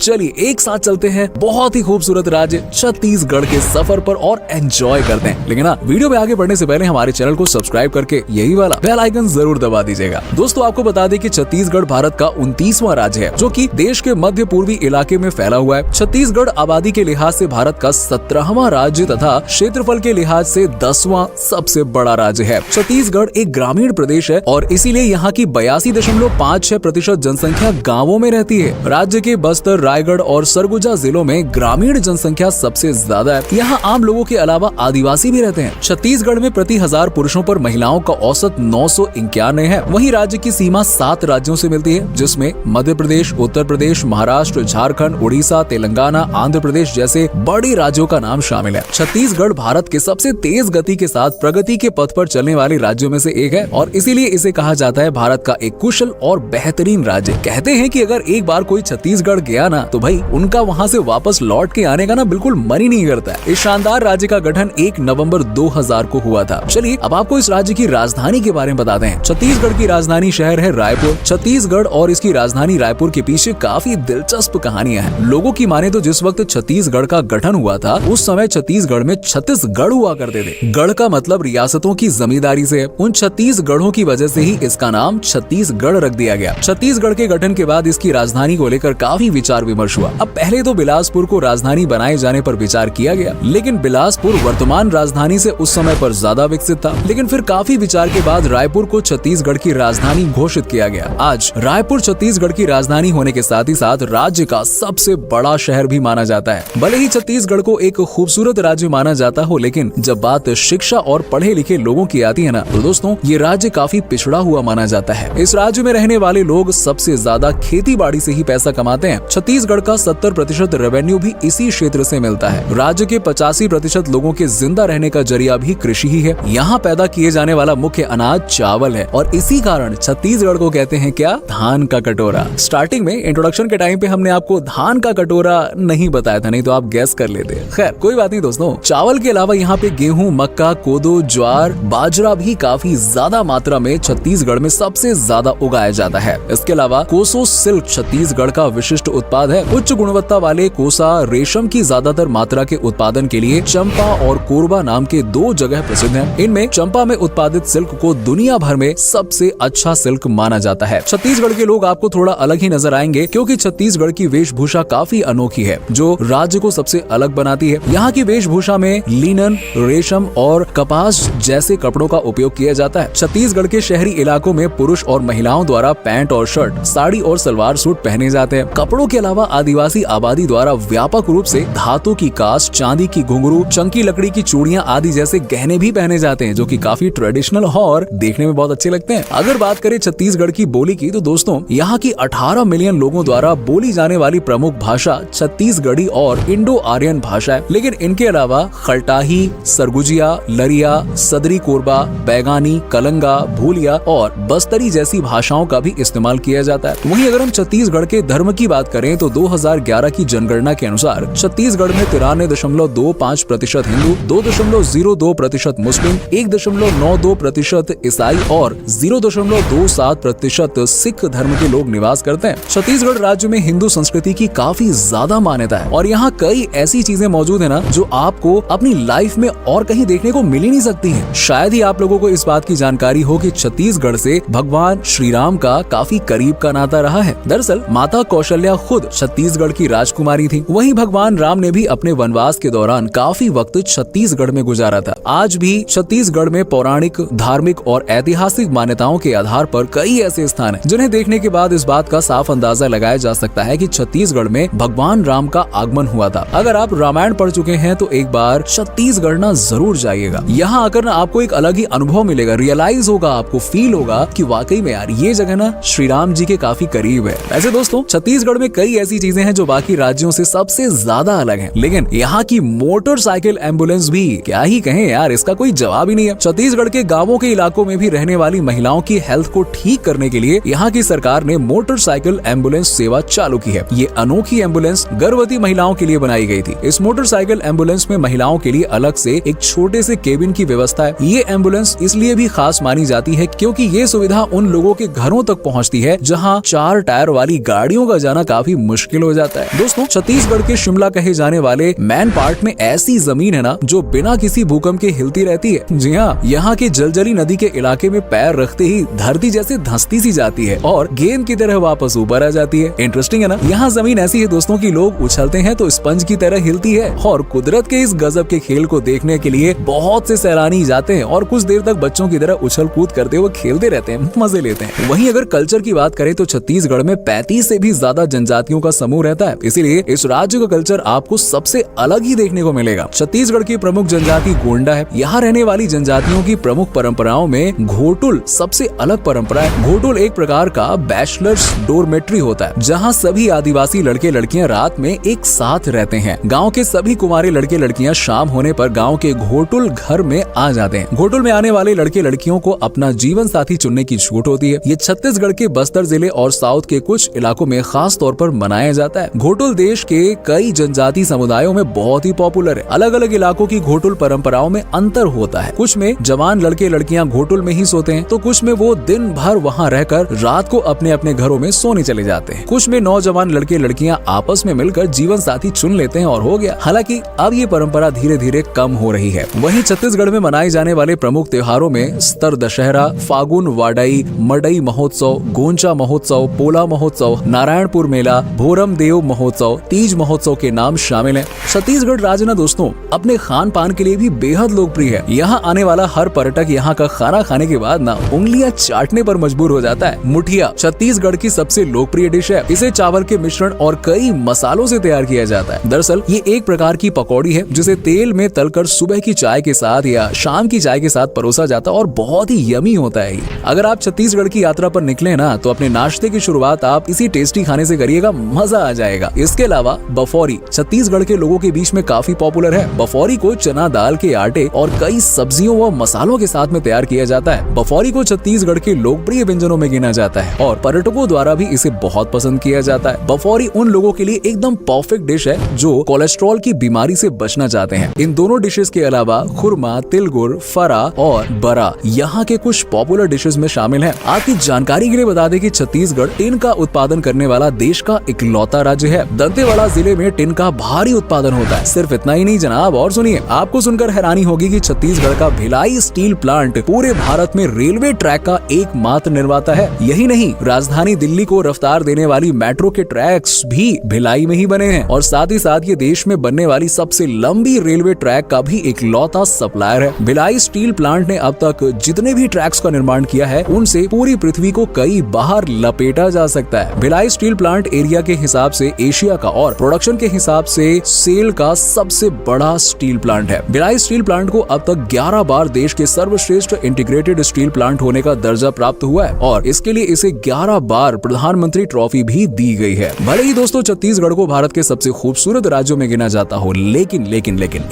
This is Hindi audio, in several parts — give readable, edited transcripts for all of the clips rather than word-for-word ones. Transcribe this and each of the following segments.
चलिए एक साथ चलते हैं बहुत ही खूबसूरत राज्य छत्तीसगढ़ के सफर पर और एंजॉय करते हैं। लेकिन वीडियो में आगे बढ़ने से पहले हमारे चैनल को सब्सक्राइब करके यही वाला बेल आइकन जरूर दबा दीजिएगा। दोस्तों आपको बता दें कि छत्तीसगढ़ भारत का 29वां राज्य है जो कि देश के मध्य पूर्वी इलाके में फैला हुआ है। छत्तीसगढ़ आबादी के लिहाज से भारत का 17वां राज्य तथा क्षेत्रफल के लिहाज से 10वां सबसे बड़ा राज्य है। छत्तीसगढ़ एक ग्रामीण प्रदेश है और इसीलिए यहाँ की 82.56% जनसंख्या गाँवों में रहती है। राज्य के बस्तर, रायगढ़ और सरगुजा जिलों में ग्रामीण जनसंख्या सबसे ज्यादा है। यहाँ आम लोगों के अलावा आदिवासी भी रहते हैं। छत्तीसगढ़ में प्रति 1000 पुरुषों पर महिलाओं का औसत 991 है। वहीं राज्य की सीमा 7 राज्यों से मिलती है जिसमें मध्य प्रदेश, उत्तर प्रदेश, महाराष्ट्र, झारखंड, उड़ीसा, तेलंगाना, आंध्र प्रदेश जैसे बड़े राज्यों का नाम शामिल है। छत्तीसगढ़ भारत के सबसे तेज गति के साथ प्रगति के पथ पर चलने वाले राज्यों में से एक है और इसीलिए इसे कहा जाता है भारत का एक कुशल और बेहतरीन राज्य। कहते हैं कि अगर एक बार कोई छत्तीसगढ़ गया ना तो भाई उनका वहाँ से वापस लौट के आने का ना बिल्कुल मन ही नहीं करता है। इस शानदार राज्य का गठन 1 नवंबर 2000 को हुआ था। चलिए अब आपको इस राज्य की राजधानी के बारे में बताते हैं। छत्तीसगढ़ की राजधानी शहर है रायपुर। छत्तीसगढ़ और इसकी राजधानी रायपुर के पीछे काफी दिलचस्प कहानियां हैं। लोगों की माने तो जिस वक्त छत्तीसगढ़ का गठन हुआ था उस समय छत्तीसगढ़ में 36 गढ़ हुआ करते थे। गढ़ का मतलब रियासतों की जमींदारी से है। उन 36 गढ़ों की वजह से ही इसका नाम छत्तीसगढ़ रख दिया गया। छत्तीसगढ़ के गठन के बाद इसकी राजधानी को लेकर काफी विचार विमर्श हुआ। अब पहले तो बिलासपुर को राजधानी बनाए जाने पर विचार किया गया, लेकिन बिलासपुर वर्तमान राजधानी से उस समय पर ज्यादा विकसित था। लेकिन फिर काफी विचार के बाद रायपुर को छत्तीसगढ़ की राजधानी घोषित किया गया। आज रायपुर छत्तीसगढ़ की राजधानी होने के साथ ही साथ राज्य का सबसे बड़ा शहर भी माना जाता है। भले ही छत्तीसगढ़ को एक खूबसूरत राज्य माना जाता हो, लेकिन जब बात शिक्षा और पढ़े लिखे लोगों की आती है ना तो दोस्तों ये राज्य काफी पिछड़ा हुआ माना जाता है। इस राज्य में रहने वाले लोग सबसे ज्यादा खेती बाड़ी से ही पैसा कमाते हैं। छत्तीसगढ़ का 70% रेवेन्यू भी इसी क्षेत्र से मिलता है। राज्य के 85% लोगों के जिंदा रहने का जरिया भी कृषि ही है। यहाँ पैदा किए जाने वाला मुख्य अनाज चावल है और इसी कारण छत्तीसगढ़ को कहते हैं क्या, धान का कटोरा। स्टार्टिंग में इंट्रोडक्शन के टाइम पे हमने आपको धान का कटोरा नहीं बताया था, नहीं तो आप गैस कर लेते। खैर कोई बात नहीं दोस्तों, चावल के अलावा यहाँ पे गेहूं, मक्का, कोदो, ज्वार, बाजरा भी काफी ज्यादा मात्रा में छत्तीसगढ़ में सबसे ज्यादा उगाया जाता है। इसके अलावा कोसो सिल्क छत्तीसगढ़ का विशिष्ट उत्पाद है। उच्च गुणवत्ता वाले कोसा रेशम की ज्यादातर मात्रा के उत्पादन के लिए चंपा और कोरबा नाम के 2 जगह प्रसिद्ध हैं। इनमें चंपा में उत्पादित सिल्क को दुनिया भर में सबसे अच्छा सिल्क माना जाता है। छत्तीसगढ़ के लोग आपको थोड़ा अलग ही नजर आएंगे क्योंकि छत्तीसगढ़ की वेशभूषा काफी अनोखी है जो राज्य को सबसे अलग बनाती है। यहाँ की वेशभूषा में लिनन, रेशम और कपास जैसे कपड़ों का उपयोग किया जाता है। छत्तीसगढ़ के शहरी इलाकों में पुरुष और महिलाओं द्वारा पैंट और शर्ट, साड़ी और सलवार सूट पहने जाते हैं। कपड़ों के अलावा आदिवासी आबादी द्वारा व्यापक रूप से धातु की कांच, चांदी की घुंघरू, चंकी लकड़ी की चूड़ियां आदि जैसे गहने भी पहने जाते हैं जो कि काफी ट्रेडिशनल और देखने में बहुत अच्छे लगते हैं। अगर बात करें छत्तीसगढ़ की बोली की तो दोस्तों यहाँ की 18 मिलियन लोगों द्वारा बोली जाने वाली प्रमुख भाषा छत्तीसगढ़ी और इंडो आर्यन भाषा है। लेकिन इनके अलावा खलटाही, सरगुजिया, लरिया, सदरी कोरबा, बैगानी, कलंगा, भूलिया और बस्तरी जैसी भाषाओं का भी इस्तेमाल किया जाता है। वहीं अगर हम छत्तीसगढ़ के धर्म की बात करें तो 2011 की जनगणना के अनुसार छत्तीसगढ़ में 93.25% हिंदू, 2.02% मुस्लिम, 1.92% ईसाई और 0.27% सिख धर्म के लोग निवास करते हैं। छत्तीसगढ़ राज्य में हिंदू संस्कृति की काफी ज्यादा मान्यता है और यहाँ कई ऐसी चीजें मौजूद है ना जो आपको अपनी लाइफ में और कहीं देखने को मिल ही नहीं सकती है। शायद ही आप लोगों को इस बात की जानकारी हो कि छत्तीसगढ़ से भगवान श्री राम का काफी करीब का नाता रहा है। दरअसल माता कौशल्या खुद छत्तीसगढ़ की राजकुमारी थी। वहीं भगवान राम ने भी अपने वनवास के दौरान काफी वक्त छत्तीसगढ़ में गुजारा था। आज भी छत्तीसगढ़ में पौराणिक, धार्मिक और ऐतिहासिक मान्यताओं के आधार पर कई ऐसे स्थान हैं जिन्हें देखने के बाद इस बात का साफ अंदाजा लगाया जा सकता है कि छत्तीसगढ़ में भगवान राम का आगमन हुआ था। अगर आप रामायण पढ़ चुके हैं तो एक बार छत्तीसगढ़ ना जरूर जाइएगा। यहाँ आकर ना आपको एक अलग ही अनुभव मिलेगा, रियलाइज होगा, आपको फील होगा कि वाकई में यार ये जगह ना श्री राम जी के काफी करीब है। वैसे दोस्तों छत्तीसगढ़ में कई ऐसी चीजें हैं जो बाकी राज्यों से सबसे ज्यादा अलग हैं, लेकिन यहाँ की मोटरसाइकिल एम्बुलेंस भी क्या ही कहें यार, इसका कोई जवाब ही नहीं है। छत्तीसगढ़ के गांवों के इलाकों में भी रहने वाली महिलाओं की हेल्थ को ठीक करने के लिए यहाँ की सरकार ने मोटरसाइकिल एम्बुलेंस सेवा चालू की है। ये अनोखी एम्बुलेंस गर्भवती महिलाओं के लिए बनाई गई थी। इस मोटरसाइकिल एम्बुलेंस में महिलाओं के लिए अलग से एक छोटे से केबिन की व्यवस्था है। ये एम्बुलेंस इसलिए भी खास मानी जाती है क्योंकि ये सुविधा उन लोगों के घरों तक पहुँचती है जहाँ 4 टायर वाली गाड़ियों का जाना काफी मुश्किल हो जाता है। दोस्तों छत्तीसगढ़ के शिमला कहे जाने वाले मैन पार्ट में ऐसी जमीन है ना जो बिना किसी भूकंप के हिलती रहती है। जी हाँ, यहाँ के जलजली नदी के इलाके में पैर रखते ही धरती जैसे धंसती सी जाती है और गेंद की तरह वापस ऊपर आ जाती है। इंटरेस्टिंग है ना। यहाँ जमीन ऐसी है दोस्तों की लोग उछलते हैं तो स्पंज की तरह हिलती है और कुदरत के इस गजब के खेल को देखने के लिए बहुत से सैलानी जाते हैं और कुछ देर तक बच्चों की तरह उछल कूद करते हुए खेलते रहते हैं, मजे लेते हैं। वहीं अगर कल्चर की बात करें तो छत्तीसगढ़ में 35 से भी ज्यादा जनजातियों का समूह रहता है, इसीलिए इस राज्य का कल्चर आपको सबसे अलग ही देखने को मिलेगा। छत्तीसगढ़ की प्रमुख जनजाति गोंडा है। यहाँ रहने वाली जनजातियों की प्रमुख परंपराओं में घोटुल सबसे अलग परंपरा है। घोटुल एक प्रकार का बैचलर्स डोरमेट्री होता है जहाँ सभी आदिवासी लड़के लड़कियाँ रात में एक साथ रहते हैं। गाँव के सभी कुंवारे लड़के लड़कियाँ शाम होने पर गाँव के घोटुल घर में आ जाते हैं। घोटुल में आने वाले लड़के लड़कियों को अपना जीवन साथी चुनने की छूट होती है। ये छत्तीसगढ़ के बस्तर जिले और साउथ के कुछ इलाकों में खास तौर पर मनाया जाता है। घोटुल देश के कई जनजाति समुदायों में बहुत ही पॉपुलर है। अलग अलग इलाकों की घोटुल परंपराओं में अंतर होता है। कुछ में जवान लड़के लड़कियां घोटुल में ही सोते हैं तो कुछ में वो दिन भर वहां रहकर रात को अपने अपने घरों में सोने चले जाते हैं। कुछ में नौजवान लड़के लड़कियां आपस में मिलकर जीवन साथी चुन लेते हैं और हो गया। हालांकि अब ये परंपरा धीरे धीरे कम हो रही है। वहीं छत्तीसगढ़ में मनाए जाने वाले प्रमुख त्योहारों में स्तर दशहरा, फागुन वाड़ई, मडई महोत्सव, गोंचा महोत्सव, पोला महोत्सव, नारायणपुर मेला, भोरम देव महोत्सव, तीज महोत्सव के नाम शामिल हैं। छत्तीसगढ़ राज्य ना दोस्तों अपने खान पान के लिए भी बेहद लोकप्रिय है। यहाँ आने वाला हर पर्यटक यहाँ का खाना खाने के बाद ना उंगलियां चाटने पर मजबूर हो जाता है। मुठिया छत्तीसगढ़ की सबसे लोकप्रिय डिश है। इसे चावल के मिश्रण और कई मसालों से तैयार किया जाता है। दरअसल ये एक प्रकार की पकौड़ी है जिसे तेल में तलकर सुबह की चाय के साथ या शाम की चाय के साथ परोसा जाता है और बहुत ही यमी होता है। अगर आप छत्तीसगढ़ की यात्रा पर निकले ना तो अपने नाश्ते की शुरुआत आप इसी टेस्टी खाने से करिएगा, मजा आ जाएगा। इसके अलावा बफौरी छत्तीसगढ़ के लोगों के बीच में काफी पॉपुलर है। बफौरी को चना दाल के आटे और कई सब्जियों व मसालों के साथ में तैयार किया जाता है। बफौरी को छत्तीसगढ़ के लोकप्रिय व्यंजनों में गिना जाता है और पर्यटकों द्वारा भी इसे बहुत पसंद किया जाता है। बफौरी उन लोगों के लिए एकदम परफेक्ट डिश है जो कोलेस्ट्रॉल की बीमारी से बचना चाहते हैं। इन दोनों डिशेस के अलावा खुरमा, तिलगुर, फरा और बरा यहाँ के कुछ पॉपुलर डिशेस में शामिल हैं। आपकी जानकारी के लिए बता दें कि छत्तीसगढ़ टिन का उत्पादन करने वाला देश का इकलौता राज्य है। दंतेवाड़ा जिले में टिन का भारी उत्पादन होता है। सिर्फ इतना ही नहीं जनाब, और सुनिए, आपको सुनकर हैरानी होगी कि छत्तीसगढ़ का भिलाई स्टील प्लांट पूरे भारत में रेलवे ट्रैक का एकमात्र निर्माता है। यही नहीं, राजधानी दिल्ली को रफ्तार देने वाली मेट्रो के ट्रैक्स भी भिलाई में ही बने हैं और साथ ही साथ ये देश में बनने वाली सबसे लंबी रेलवे ट्रैक का भी इकलौता सप्लायर है। भिलाई स्टील प्लांट ने अब तक जितने भी ट्रैक्स का निर्माण किया है उनसे पूरी पृथ्वी को कई बाहर लपेटा जा सकता है। भिलाई स्टील प्लांट एरिया के हिसाब से एशिया का और प्रोडक्शन के हिसाब से सेल का सबसे बड़ा स्टील प्लांट है। भिलाई स्टील प्लांट को अब तक 11 बार देश के सर्वश्रेष्ठ इंटीग्रेटेड स्टील प्लांट होने का दर्जा प्राप्त हुआ है और इसके लिए इसे 11 बार प्रधानमंत्री ट्रॉफी भी दी गई है। भले ही दोस्तों छत्तीसगढ़ को भारत के सबसे खूबसूरत राज्यों में गिना जाता हो, लेकिन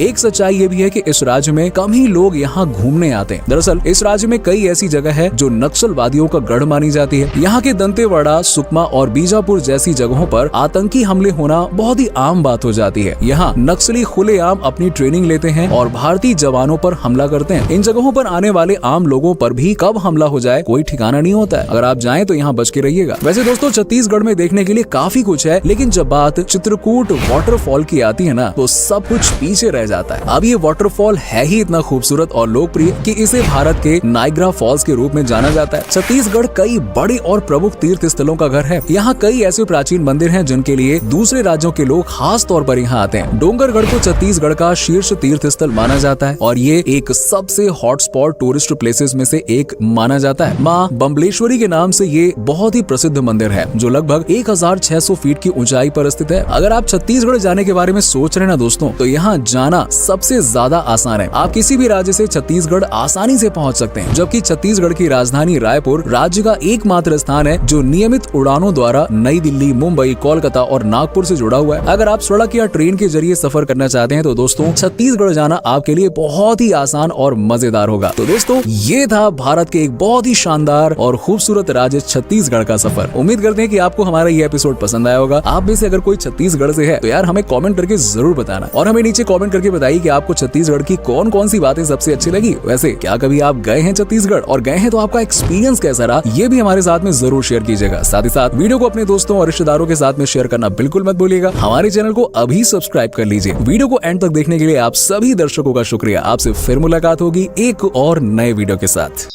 एक सच्चाई ये भी है कि इस राज्य में कम ही लोग यहाँ घूमने आते हैं। दरअसल इस राज्य में कई ऐसी जगह है जो नक्सलवादियों का गढ़ मानी जाती है। यहाँ के दंतेवाड़ा, सुकमा और बीजापुर जैसी जगहों पर आतंकी हमले होना बहुत ही आम बात हो जाती है। यहाँ नक्सली खुलेआम अपनी ट्रेनिंग लेते हैं और भारतीय जवानों पर हमला करते हैं। इन जगहों पर आने वाले आम लोगों पर भी कब हमला हो जाए कोई ठिकाना नहीं होता है। अगर आप जाएं तो यहाँ बच के रहिएगा। वैसे दोस्तों छत्तीसगढ़ में देखने के लिए काफी कुछ है, लेकिन जब बात चित्रकूट वाटरफॉल की आती है ना तो सब कुछ पीछे रह जाता है। अब ये वाटरफॉल है ही इतना खूबसूरत और लोकप्रिय कि इसे भारत के नाइग्रा फॉल्स के रूप में जाना जाता है। छत्तीसगढ़ कई बड़े और प्रमुख तीर्थ स्थलों का घर है। यहाँ कई ऐसे प्राचीन मंदिर हैं जिनके लिए दूसरे राज्यों के लोग खास तौर पर यहाँ आते हैं। डोंगरगढ़ को छत्तीसगढ़ का शीर्ष तीर्थ स्थल माना जाता है और ये एक सबसे हॉटस्पॉट टूरिस्ट प्लेसेस में से एक माना जाता है। माँ बम्बलेश्वरी के नाम से ये बहुत ही प्रसिद्ध मंदिर है जो लगभग 1600 फीट की ऊंचाई पर स्थित है। अगर आप छत्तीसगढ़ जाने के बारे में सोच रहे हैं ना दोस्तों, तो यहाँ जाना सबसे ज्यादा आसान है। आप किसी भी राज्य से छत्तीसगढ़ आसानी से पहुँच सकते हैं, जबकि छत्तीसगढ़ की राजधानी रायपुर राज्य का एकमात्र स्थान है जो नियमित उड़ानों द्वारा नई दिल्ली, मुंबई, कोलकाता और नागपुर से जुड़ा हुआ है। अगर आप सड़क या ट्रेन के जरिए सफर करना चाहते हैं तो दोस्तों छत्तीसगढ़ जाना आपके लिए बहुत ही आसान और मजेदार होगा। तो दोस्तों ये था भारत के एक बहुत ही शानदार और खूबसूरत राज्य छत्तीसगढ़ का सफर। उम्मीद करते हैं कि आपको हमारा ये एपिसोड पसंद आया होगा। आप में से अगर कोई छत्तीसगढ़ से है तो यार हमें कमेंट करके जरूर बताना और हमें नीचे कमेंट करके बताइए कि आपको छत्तीसगढ़ की कौन कौन सी बातें सबसे अच्छी लगी। वैसे क्या कभी आप गए हैं छत्तीसगढ़, और गए हैं तो आपका एक्सपीरियंस कैसा रहा, ये भी हमारे साथ में जरूर शेयर कीजिएगा। साथ ही साथ वीडियो को अपने दोस्तों और रिश्तेदारों के साथ में शेयर करना बिल्कुल मत भूलिएगा। हमारे चैनल को अभी सब्सक्राइब कर लीजिए। वीडियो को एंड तक देखने के लिए आप सभी दर्शकों का शुक्रिया। आपसे फिर मुलाकात होगी एक और नए वीडियो के साथ।